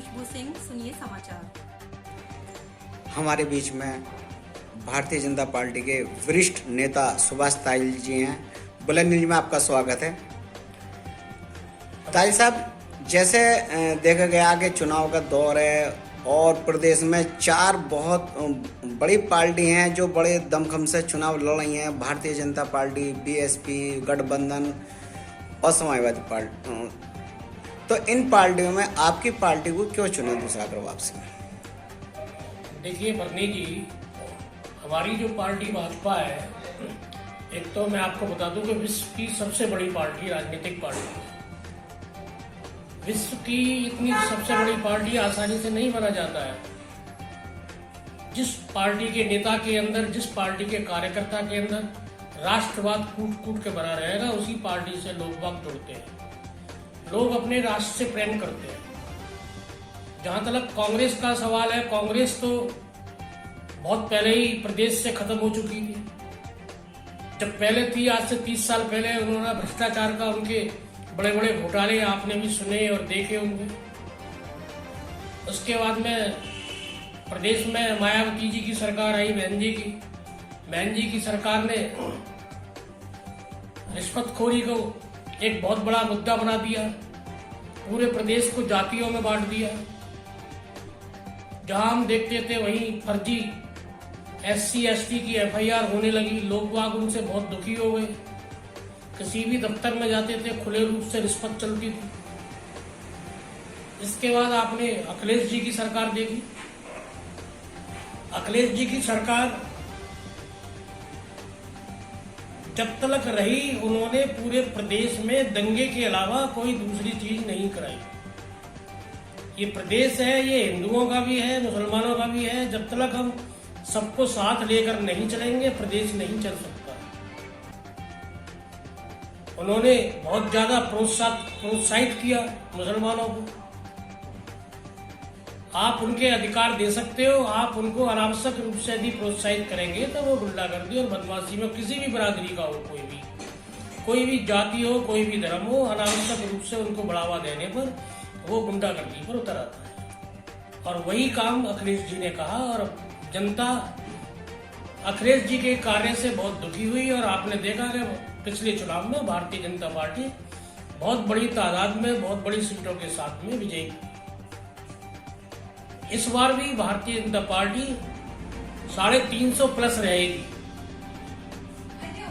खुशबू सिंह। सुनिए समाचार। हमारे बीच में भारतीय जनता पार्टी के वरिष्ठ नेता सुभाष तायल जी हैं। बुलंद न्यूज में आपका स्वागत है। तायल साहब, जैसे देखा गया कि चुनाव का दौर है और प्रदेश में 4 बहुत बड़ी पार्टी हैं जो बड़े दमखम से चुनाव लड़ रही हैं। भारतीय जनता पार्टी, बीएसपी, गठबंधन और समाजवादी पार्टी। तो इन पार्टियों में आपकी पार्टी को क्यों चुना दूसरा प्रभाव से? देखिए बरनी जी, हमारी जो पार्टी भाजपा है, एक तो मैं आपको बता दूं कि विश्व की सबसे बड़ी पार्टी, राजनीतिक पार्टी है। विश्व की इतनी सबसे बड़ी पार्टी आसानी से नहीं बना जाता है। जिस पार्टी के नेता के अंदर, जिस पार्टी के कार्यकर्ता के अंदर राष्ट्रवाद कूट कूट के भरा रहेगा, उसी पार्टी से लोग वक्त जुड़ते हैं। लोग अपने राष्ट्र से प्रेम करते हैं। जहां तक कांग्रेस का सवाल है, कांग्रेस तो बहुत पहले ही प्रदेश से खत्म हो चुकी थी। जब पहले थी, आज से 30 साल पहले, उन्होंने भ्रष्टाचार का, उनके बड़े बड़े घोटाले आपने भी सुने और देखे होंगे। उसके बाद में प्रदेश में मायावती जी की सरकार आई, बहन जी की सरकार ने रिश्वतखोरी को एक बहुत बड़ा मुद्दा बना दिया। पूरे प्रदेश को जातियों में बांट दिया। जहां हम देखते थे वहीं फर्जी SC ST की FIR होने लगी। लोग बाग उनसे बहुत दुखी हो गए। किसी भी दफ्तर में जाते थे, खुले रूप से रिश्वत चलती थी। इसके बाद आपने अखिलेश जी की सरकार देखी। अखिलेश जी की सरकार जब तक रही, उन्होंने पूरे प्रदेश में दंगे के अलावा कोई दूसरी चीज नहीं कराई। ये प्रदेश है, ये हिंदुओं का भी है, मुसलमानों का भी है। जब तक हम सबको साथ लेकर नहीं चलेंगे, प्रदेश नहीं चल सकता। उन्होंने बहुत ज्यादा प्रोत्साहित किया मुसलमानों को। आप उनके अधिकार दे सकते हो, आप उनको अनावश्यक रूप से यदि प्रोत्साहित करेंगे तो वो गुंडागर्दी और बदमाशी में, किसी भी बरादरी का हो, कोई भी जाति हो, कोई भी धर्म हो, अनावश्यक रूप से उनको बढ़ावा देने पर वो गुंडागर्दी पर उतर आता है। और वही काम अखिलेश जी ने कहा और जनता अखिलेश जी के कार्य से बहुत दुखी हुई। और आपने देखा कि पिछले चुनाव में भारतीय जनता पार्टी बहुत बड़ी तादाद में, बहुत बड़ी सीटों के साथ में विजयी हुई। इस बार भी भारतीय जनता पार्टी 350 प्लस रहेगी।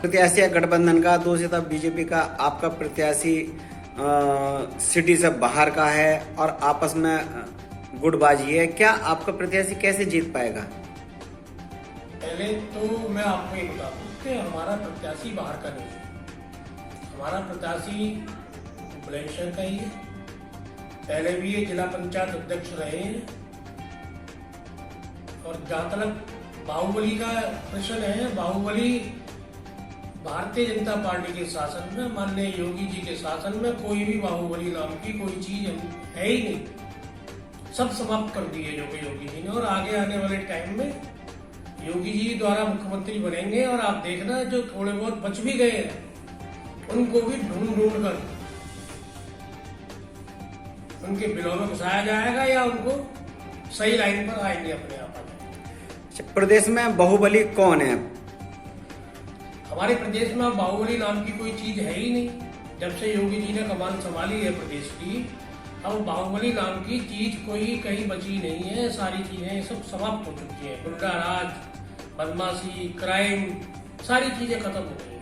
प्रत्याशी गठबंधन का, दूसरी तरफ बीजेपी का, आपका प्रत्याशी सिटी से बाहर का है और आपस में गुटबाजी है। क्या आपका प्रत्याशी कैसे जीत पाएगा? पहले तो मैं आपको ये बता दूं कि हमारा प्रत्याशी बाहर का नहीं है। हमारा प्रत्याशी बुलंदशहर का ही है। पहले भी ये जिला पंचायत अध्यक्ष रहे हैं। और जहां तक बाहुबली का प्रश्न है, बाहुबली भारतीय जनता पार्टी के शासन में, माननीय योगी जी के शासन में कोई भी बाहुबली नाम की कोई चीज है ही नहीं। सब समाप्त कर दिए योगी जी ने। और आगे आने वाले टाइम में योगी जी द्वारा मुख्यमंत्री बनेंगे और आप देखना, जो थोड़े बहुत बच भी गए हैं उनको भी ढूंढ कर उनके बिलों में घुसाया जाएगा या उनको सही लाइन पर आएंगे अपने आप। प्रदेश में बाहुबली कौन है? हमारे प्रदेश में बाहुबली नाम की कोई चीज है ही नहीं। जब से योगी जी ने कमान संभाली है प्रदेश की, अब बाहुबली नाम की चीज कोई कहीं बची नहीं है। सारी चीजें सब समाप्त हो चुकी है। गुंडा राज, बदमाशी, क्राइम, सारी चीजें खत्म हो गई।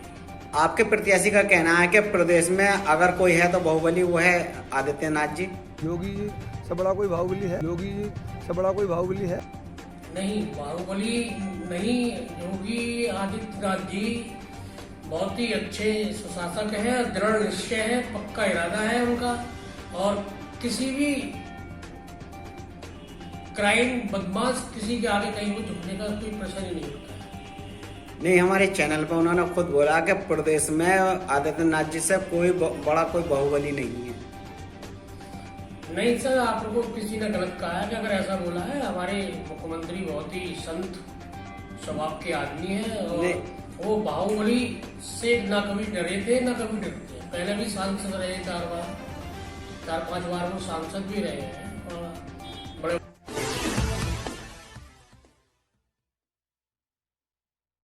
आपके प्रत्याशी का कहना है कि प्रदेश में अगर कोई है तो बाहुबली वो है आदित्यनाथ जी। योगी जी से बड़ा कोई बाहुबली है? योगी जी से बड़ा कोई बाहुबली है? नहीं, बाहुबली नहीं। योगी आदित्यनाथ जी बहुत ही अच्छे सुशासक है, दृढ़ निश्चय है, पक्का इरादा है उनका। और किसी भी क्राइम, बदमाश, किसी के आगे कहीं को झुकने का कोई प्रश्न ही नहीं होता है। नहीं, हमारे चैनल पर उन्होंने खुद बोला कि प्रदेश में आदित्यनाथ जी से कोई बड़ा कोई बाहुबली नहीं है। नहीं सर, आप लोगों को किसी ने गलत कहा है कि अगर ऐसा बोला है। हमारे मुख्यमंत्री बहुत ही संत स्वभाव के आदमी है और वो बाहुबली से न कभी डरे थे न कभी डरते। पहले भी सांसद रहे 4 5 बार वो सांसद भी रहे हैं। और बड़े